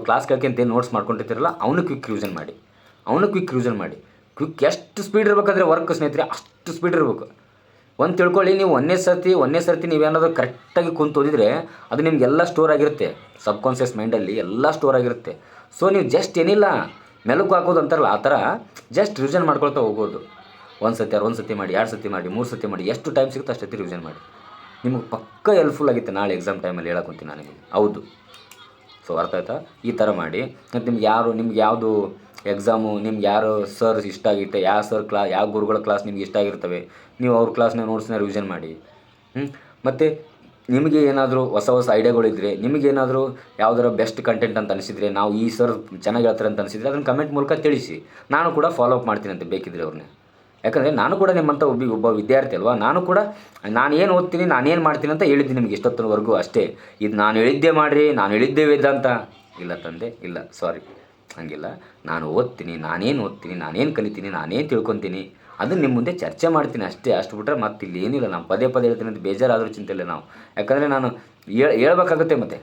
ಕ್ಲಾಸ್ ಕೇಳ್ಕೊಂತ ಏನು ನೋಟ್ಸ್ ಮಾಡ್ಕೊಂಡಿರ್ತೀರಲ್ಲ ಅವನು ಕ್ವಿಕ್ ರಿವಿಷನ್ ಮಾಡಿ. ಕ್ವಿಕ್ ಎಷ್ಟು ಸ್ಪೀಡ್ ಇರಬೇಕಾದ್ರೆ ವರ್ಕ್ ಸ್ನೇಹಿತರೆ, ಅಷ್ಟು ಸ್ಪೀಡ್ ಇರಬೇಕು. ಒಂದು ತಿಳ್ಕೊಳ್ಳಿ, ನೀವು ಒಂದನೇ ಸರ್ತಿ ನೀವೇನಾದರೂ ಕರೆಕ್ಟಾಗಿ ಕುಂತು ಓದಿದರೆ ಅದು ನಿಮಗೆಲ್ಲ ಸ್ಟೋರ್ ಆಗಿರುತ್ತೆ, ಸಬ್ಕಾನ್ಷಿಯಸ್ ಮೈಂಡಲ್ಲಿ ಎಲ್ಲ ಸ್ಟೋರ್ ಆಗಿರುತ್ತೆ. ಸೊ ನೀವು ಜಸ್ಟ್ ಏನಿಲ್ಲ ಮೆಲುಕು ಹಾಕೋದು ಅಂತಾರಲ್ಲ, ಆ ಥರ ಜಸ್ಟ್ ರಿವಿಷನ್ ಮಾಡ್ಕೊಳ್ತಾ ಹೋಗೋದು. ಒಂದು ಸತಿ ಮಾಡಿ, 2 ಸತಿ ಮಾಡಿ, 3 ಸತಿ ಮಾಡಿ, ಎಷ್ಟು ಟೈಮ್ ಸಿಗುತ್ತೆ ಅಷ್ಟೊತ್ತಿ ರಿವಿಷನ್ ಮಾಡಿ. ನಿಮಗೆ ಪಕ್ಕ ಹೆಲ್ಪ್ಫುಲ್ ಆಗುತ್ತೆ ನಾಳೆ ಎಕ್ಸಾಮ್ ಟೈಮಲ್ಲಿ ಹೇಳಕ್ಕಂತೀನಿ ನಾನು ನಿಮಗೆ. ಹೌದು. ಸೊ ಅರ್ಥ ಆಯ್ತಾ? ಈ ಥರ ಮಾಡಿ. ಮತ್ತು ನಿಮ್ಗೆ ಯಾವುದು ಎಕ್ಸಾಮು, ನಿಮ್ಗೆ ಯಾರು ಸರ್ ಇಷ್ಟ ಆಗಿರುತ್ತೆ, ಯಾವ ಗುರುಗಳ ಕ್ಲಾಸ್ ನಿಮ್ಗೆ ಇಷ್ಟ ಆಗಿರ್ತವೆ, ನೀವು ಅವ್ರ ಕ್ಲಾಸ್ನ ನೋಟ್ಸ್ನ ರಿವಿಷನ್ ಮಾಡಿ. ಮತ್ತು ನಿಮಗೆ ಏನಾದರೂ ಹೊಸ ಐಡಿಯಾಗಳಿದ್ದರೆ, ನಿಮಗೇನಾದರೂ ಯಾವ್ದಾರ ಬೆಸ್ಟ್ ಕಂಟೆಂಟ್ ಅಂತ ಅನಿಸಿದರೆ, ನಾವು ಈ ಸರ್ ಚೆನ್ನಾಗಿ ಹೇಳ್ತಾರೆ ಅಂತ ಅನಿಸಿದರೆ ಅದನ್ನು ಕಮೆಂಟ್ ಮೂಲಕ ತಿಳಿಸಿ. ನಾನು ಕೂಡ ಫಾಲೋ ಅಪ್ ಮಾಡ್ತೀನಿ ಅಂತ ಬೇಕಿದ್ರೆ ಅವ್ರನ್ನ. ಯಾಕಂದರೆ ನಾನು ಕೂಡ ನಿಮ್ಮಂಥ ಒಬ್ಬ ವಿದ್ಯಾರ್ಥಿ ಅಲ್ವಾ. ನಾನು ಏನು ಓದ್ತೀನಿ, ನಾನೇನು ಮಾಡ್ತೀನಿ ಅಂತ ಹೇಳಿದ್ದೀನಿ ನಿಮಗೆ ಇಷ್ಟೊತ್ತನವರೆಗೂ ಅಷ್ಟೇ. ಇದು ನಾನು ಹೇಳಿದ್ದೇ ಮಾಡಿರಿ, ನಾನು ಹೇಳಿದ್ದೇ ವೇದಾಂತ ಇಲ್ಲ ತಂದೆ, ಇಲ್ಲ, ಸಾರಿ, ಹಂಗಿಲ್ಲ. ನಾನು ಓದ್ತೀನಿ, ನಾನೇನು ಕಲಿತೀನಿ, ನಾನೇನು ತಿಳ್ಕೊತೀನಿ ಅದನ್ನು ನಿಮ್ಮ ಮುಂದೆ ಚರ್ಚೆ ಮಾಡ್ತೀನಿ ಅಷ್ಟೇ. ಅಷ್ಟು ಬಿಟ್ಟರೆ ಮತ್ತೆ ಇಲ್ಲಿ ಏನಿಲ್ಲ. ನಾನು ಪದೇ ಹೇಳ್ತೀನಿ ಅಂತ ಬೇಜಾರಾದರೂ ಚಿಂತೆ ಇಲ್ಲ ನಾವು. ಯಾಕಂದರೆ ನಾನು ಹೇಳ್ಬೇಕಾಗುತ್ತೆ. ಮತ್ತು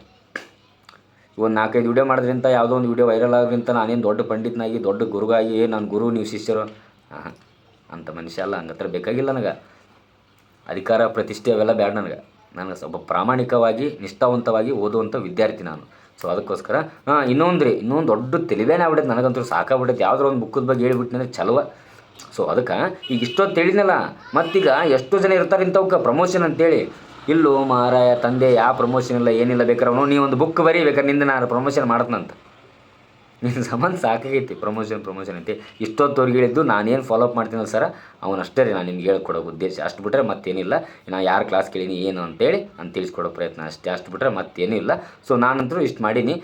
ಒಂದು 4-5 ವಿಡಿಯೋ ಮಾಡೋದ್ರಿಂದ, ಯಾವುದೋ ಒಂದು ವಿಡಿಯೋ ವೈರಲ್ ಆಗೋದ್ರಿಂದ ನಾನೇನು ದೊಡ್ಡ ಪಂಡಿತನಾಗಿ, ದೊಡ್ಡ ಗುರುಗಾಗಿ, ನಾನು ಗುರು ನೀವು ಶಿಷ್ಯರು ಅಂಥ ಮನುಷ್ಯ ಅಲ್ಲ. ಹಂಗತ್ರ ಬೇಕಾಗಿಲ್ಲ ನನಗೆ. ಅಧಿಕಾರ, ಪ್ರತಿಷ್ಠೆ ಅವೆಲ್ಲ ಬೇಡ ನನಗೆ. ಒಬ್ಬ ಪ್ರಾಮಾಣಿಕವಾಗಿ, ನಿಷ್ಠಾವಂತವಾಗಿ ಓದುವಂಥ ವಿದ್ಯಾರ್ಥಿ ನಾನು. ಸೊ ಅದಕ್ಕೋಸ್ಕರ ಇನ್ನೊಂದು ದೊಡ್ಡ ತಲೆಬೇನೆ ಆಗ್ಬಿಟ್ಟೈತೆ ನನಗಂತೂ, ಸಾಕಾಗ್ಬಿಟ್ಟೈತೆ. ಯಾವುದೋ ಒಂದು ಬುಕ್ಕದ ಬಗ್ಗೆ ಹೇಳ್ಬಿಟ್ಟಿದ್ರೆ ಚಲೋ. ಸೊ ಅದಕ್ಕೆ ಈಗ ಇಷ್ಟೊತ್ತು ಹೇಳಿದ್ನಲ್ಲ, ಮತ್ತೀಗ ಎಷ್ಟೋ ಜನ ಇರ್ತಾರೆ ಇಂಥವಕ್ಕೆ ಪ್ರಮೋಷನ್ ಅಂತೇಳಿ. ಇಲ್ಲೋ ಮಾರಾಯ ತಂದೆ, ಯಾವ ಪ್ರಮೋಷನ್ ಇಲ್ಲ, ಏನಿಲ್ಲ. ಬೇಕಾದ್ರೆ ನೀವೊಂದು ಬುಕ್ ಬರೀ, ಬೇಕಾದ್ರೆ ನಿಂದ ನಾನು ಪ್ರಮೋಷನ್ ಮಾಡ್ತನಂತ. ನಿನ್ನ ಸಂಬಂಧ ಸಾಕಾಗೈತಿ ಪ್ರಮೋಷನ್ ಐತಿ. ಇಷ್ಟೊತ್ತವ್ರಿಗೆ ಹೇಳಿದ್ದು ನಾನೇನು ಫಾಲೋ ಅಪ್ ಮಾಡ್ತೀನಲ್ಲ ಸರ, ಅವನಷ್ಟೇ ರೀ ನಾನು ನಿಮ್ಗೆ ಹೇಳ್ಕೊಡೋ ಉದ್ದೇಶ. ಅಷ್ಟು ಬಿಟ್ಟರೆ ಮತ್ತೇನಿಲ್ಲ. ನಾನು ಯಾರು ಕ್ಲಾಸ್ ಕೇಳೀನಿ ಏನು ಅಂತೇಳಿ ತಿಳಿಸ್ಕೊಡೋ ಪ್ರಯತ್ನ ಅಷ್ಟೇ. ಅಷ್ಟು ಬಿಟ್ಟರೆ ಮತ್ತೇನೂ ಇಲ್ಲ. ಸೊ ನಾನಂತರೂ ಇಷ್ಟು ಮಾಡೀನಿ.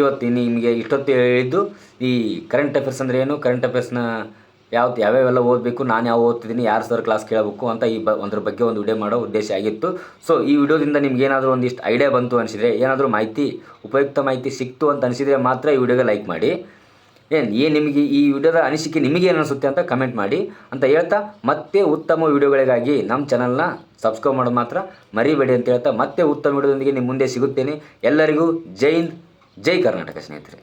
ಇವತ್ತು ನಿಮಗೆ ಇಷ್ಟೊತ್ತು ಹೇಳಿದ್ದು ಈ ಕರೆಂಟ್ ಅಫೇರ್ಸ್ ಅಂದರೆ ಏನು, ಕರೆಂಟ್ ಅಫೇರ್ಸ್ನ ಯಾವ್ಯಾವೆಲ್ಲ ಓದಬೇಕು, ನಾನು ಯಾವ ಓದ್ತಿದ್ದೀನಿ, ಯಾರು ಸರ್ ಕ್ಲಾಸ್ ಕೇಳಬೇಕು ಅಂತ ಒಂದ್ರ ಬಗ್ಗೆ ಒಂದು ವಿಡಿಯೋ ಮಾಡೋ ಉದ್ದೇಶ ಆಗಿತ್ತು. ಸೊ ಈ ವಿಡಿಯೋದಿಂದ ನಿಮ್ಗೆ ಏನಾದರೂ ಒಂದಿಷ್ಟು ಐಡಿಯಾ ಬಂತು ಅನಿಸಿದರೆ, ಏನಾದರೂ ಉಪಯುಕ್ತ ಮಾಹಿತಿ ಸಿಕ್ತು ಅಂತ ಅನಿಸಿದರೆ ಮಾತ್ರ ಈ ವಿಡಿಯೋಗೆ ಲೈಕ್ ಮಾಡಿ. ನಿಮಗೆ ಈ ವಿಡಿಯೋದ ಅನಿಸಿಕೆ ನಿಮಗೇನು ಅನಿಸುತ್ತೆ ಅಂತ ಕಮೆಂಟ್ ಮಾಡಿ ಅಂತ ಹೇಳ್ತಾ, ಮತ್ತೆ ಉತ್ತಮ ವಿಡಿಯೋಗಳಿಗಾಗಿ ನಮ್ಮ ಚಾನಲ್ನ ಸಬ್ಸ್ಕ್ರೈಬ್ ಮಾಡೋದು ಮಾತ್ರ ಮರಿಬೇಡಿ ಅಂತ ಹೇಳ್ತಾ, ಮತ್ತೆ ಉತ್ತಮ ವಿಡಿಯೋದೊಂದಿಗೆ ನಿಮ್ಮ ಮುಂದೆ ಸಿಗುತ್ತೇನೆ. ಎಲ್ಲರಿಗೂ ಜೈ ಹಿಂದ್, ಜೈ ಕರ್ನಾಟಕ ಸ್ನೇಹಿತರೆ.